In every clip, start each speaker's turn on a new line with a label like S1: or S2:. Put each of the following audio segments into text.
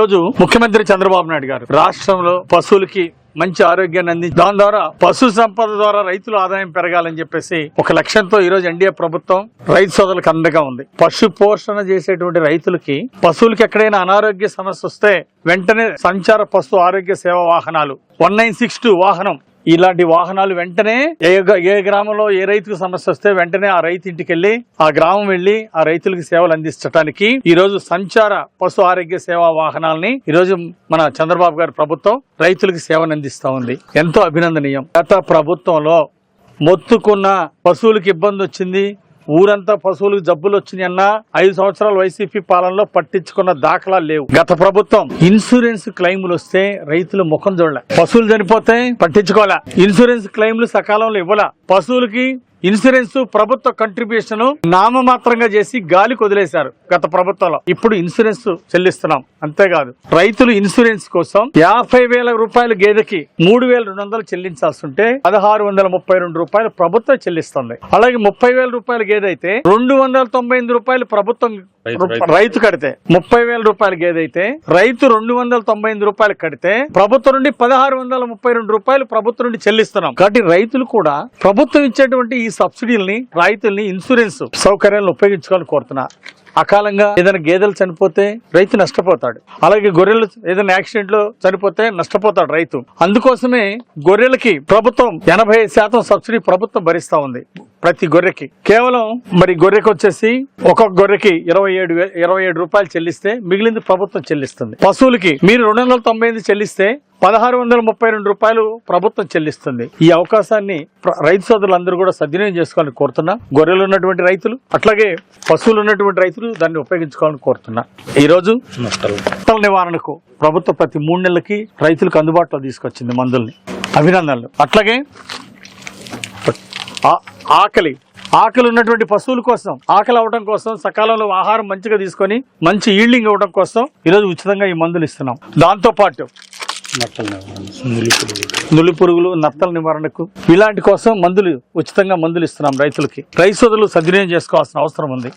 S1: రోజు ముఖ్యమంత్రి చంద్రబాబు నాయుడు గారు రాష్ట్రంలో పశువులకి మంచి ఆరోగ్యాన్ని అందించి దాని ద్వారా పశు సంపద ద్వారా రైతుల ఆదాయం పెరగాలని చెప్పేసి ఒక లక్ష్యంతో ఈ రోజు ఎన్డీఏ ప్రభుత్వం రైతు సోదరులకు అండగా ఉంది. పశు పోషణ చేసేటువంటి రైతులకి పశువులకి ఎక్కడైనా అనారోగ్య సమస్య వస్తే వెంటనే సంచార పశు ఆరోగ్య సేవ వాహనాలు 1962 వాహనం, ఇలాంటి వాహనాలు వెంటనే ఏ గ్రామంలో ఏ రైతుకు సమస్య వస్తే వెంటనే ఆ రైతు ఇంటికి వెళ్లి ఆ గ్రామం వెళ్లి ఆ రైతులకు సేవలు అందించడానికి ఈ రోజు సంచార పశు ఆరోగ్య సేవా వాహనాలని ఈ రోజు మన చంద్రబాబు గారి ప్రభుత్వం రైతులకు సేవలు అందిస్తా ఉంది. ఎంతో అభినందనీయం. గత ప్రభుత్వంలో మొత్తుకున్న పశువులకు ఇబ్బంది వచ్చింది, ఊరంతా పశువులకు జబ్బులు వచ్చినాయి అన్న 5 సంవత్సరాల వైసీపీ పాలనలో పట్టించుకున్న దాఖలాలు లేవు. గత ప్రభుత్వం ఇన్సూరెన్స్ క్లెయిములు వస్తే రైతులు ముఖం చూడలే, పశువులు చనిపోతే పట్టించుకోలే, ఇన్సూరెన్స్ క్లెయిములు సకాలంలో ఇవ్వలే, పశువులకి ఇన్సూరెన్స్ ప్రభుత్వ కంట్రిబ్యూషన్ నామమాత్రంగా చేసి గాలికి వదిలేశారు గత ప్రభుత్వంలో. ఇప్పుడు ఇన్సూరెన్స్ చెల్లిస్తున్నాం. అంతేకాదు రైతులు ఇన్సూరెన్స్ కోసం 50,000 రూపాయల గేదెకి 3,200 చెల్లించాల్సి ఉంటే 1,632 రూపాయలు ప్రభుత్వం చెల్లిస్తుంది. అలాగే 30,000 రూపాయల గేదె అయితే 298 రూపాయలు ప్రభుత్వం రైతు కడితే, 30,000 రూపాయల గేదె అయితే రైతు 298 రూపాయలు కడితే ప్రభుత్వం నుండి 1,632 రూపాయలు ప్రభుత్వం నుండి చెల్లిస్తున్నాం. కాబట్టి రైతులు కూడా ప్రభుత్వం ఇచ్చేటువంటి ఈ సబ్సిడీలని రైతుల్ని ఇన్సూరెన్స్ సౌకర్యాలను ఉపయోగించుకోవాలని కోరుతున్నా. అకాలంగా ఏదైనా గేదెలు చనిపోతే రైతు నష్టపోతాడు, అలాగే గొర్రెలు ఏదైనా యాక్సిడెంట్ లో చనిపోతే నష్టపోతాడు రైతు. అందుకోసమే గొర్రెలకి ప్రభుత్వం 80% సబ్సిడీ ప్రభుత్వం భరిస్తా ఉంది ప్రతి గొర్రెకి. కేవలం మరి గొర్రెకి వచ్చేసి ఒక్కొక్క గొర్రెకి 27 రూపాయలు చెల్లిస్తే మిగిలింది ప్రభుత్వం చెల్లిస్తుంది. పశువులకి మీరు 298 చెల్లిస్తే 1,632 రూపాయలు ప్రభుత్వం చెల్లిస్తుంది. ఈ అవకాశాన్ని రైతు సోదరులందరూ కూడా సద్వినియోగం చేసుకోవాలని కోరుతున్నా. గొర్రెలు ఉన్నటువంటి రైతులు అట్లాగే పశువులు ఉన్నటువంటి రైతులు దాన్ని ఉపయోగించుకోవాలని కోరుతున్నా. ఈ రోజు నష్టాల నివారణకు ప్రభుత్వం ప్రతి 3 నెలలకి రైతులకు అందుబాటులో తీసుకొచ్చింది మందుల్ని. అభినందనలు. అట్లాగే ఆకలి ఉన్నటువంటి పశువుల కోసం, ఆకలి అవడం కోసం, సకాలంలో ఆహారం మంచిగా తీసుకొని మంచి ఈల్డింగ్ అవ్వడం కోసం ఈరోజు ఉచితంగా ఈ మందులు ఇస్తున్నాం. దాంతో పాటు నులి పురుగులు, నత్తల నివారణకు ఇలాంటి కోసం ఉచితంగా మందులు ఇస్తున్నాం రైతులకి. రైతు సోదరులు సద్వినియోగం చేసుకోవాల్సిన అవసరం ఉంది.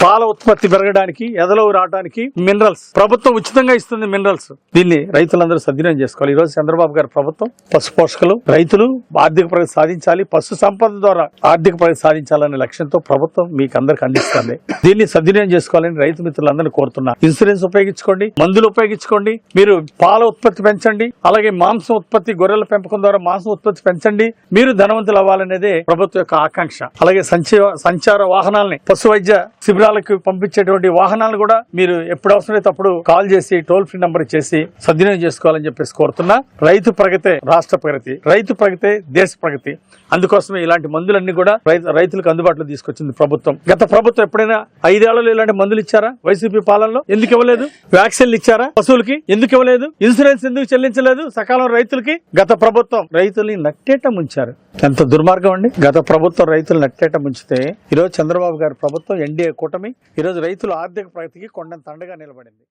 S1: పాల ఉత్పత్తి పెరగడానికి, ఎదలో రావడానికి మినరల్స్ ప్రభుత్వం ఉచితంగా ఇస్తుంది. మినరల్స్ దీన్ని రైతులందరూ సద్వినియోగం చేసుకోవాలి. ఈ రోజు చంద్రబాబు గారి ప్రభుత్వం పశు పోషకులు, రైతులు ఆర్థిక ప్రగతి సాధించాలి, పశు సంపద ద్వారా ఆర్థిక ప్రగతి సాధించాలనే లక్ష్యంతో ప్రభుత్వం మీకు అందరికి అందిస్తుంది. దీన్ని సద్వినియోగం చేసుకోవాలని రైతు మిత్రులందరినీ కోరుతున్నా. ఇన్సూరెన్స్ ఉపయోగించుకోండి, మందులు ఉపయోగించుకోండి, మీరు పాల ఉత్పత్తి పెంచండి, అలాగే మాంసం ఉత్పత్తి, గొర్రెల పెంపకం ద్వారా మాంసం ఉత్పత్తి పెంచండి. మీరు ధనవంతులు అవ్వాలనేదే ప్రభుత్వం యొక్క ఆకాంక్ష. అలాగే సంచార వాహనాలని, పశు వైద్య శిబిరాలకు పంపించేటువంటి వాహనాలను కూడా మీరు ఎప్పుడు అవసరమైతే అప్పుడు కాల్ చేసి టోల్ ఫ్రీ నంబర్ చేసి సద్వినియోగం చేసుకోవాలని చెప్పేసి కోరుతున్నా. రైతు ప్రగతే రాష్ట్ర ప్రగతి, రైతు ప్రగతే దేశ ప్రగతి. అందుకోసమే ఇలాంటి మందులన్నీ కూడా రైతులకు అందుబాటులో తీసుకొచ్చింది ప్రభుత్వం. గత ప్రభుత్వం ఎప్పుడైనా 5 ఏళ్లలో ఇలాంటి మందులు ఇచ్చారా? వైసీపీ పాలనలో ఎందుకు ఇవ్వలేదు? వ్యాక్సిన్లు ఇచ్చారా పశువులకి? ఎందుకు ఇవ్వలేదు? ఇన్సూరెన్స్ ఎందుకు చెల్లించలేదు సకాలం రైతులకి? గత ప్రభుత్వం రైతుల్ని నట్టేట ముంచారు. ఎంత దుర్మార్గం అండి! గత ప్రభుత్వం రైతులు నట్టేట ముంచితే ఈరోజు చంద్రబాబు గారి ప్రభుత్వం ఎన్డీఏ కూటమి ఈరోజు రైతుల ఆర్థిక ప్రగతికి కొండంత అండగా నిలబడింది.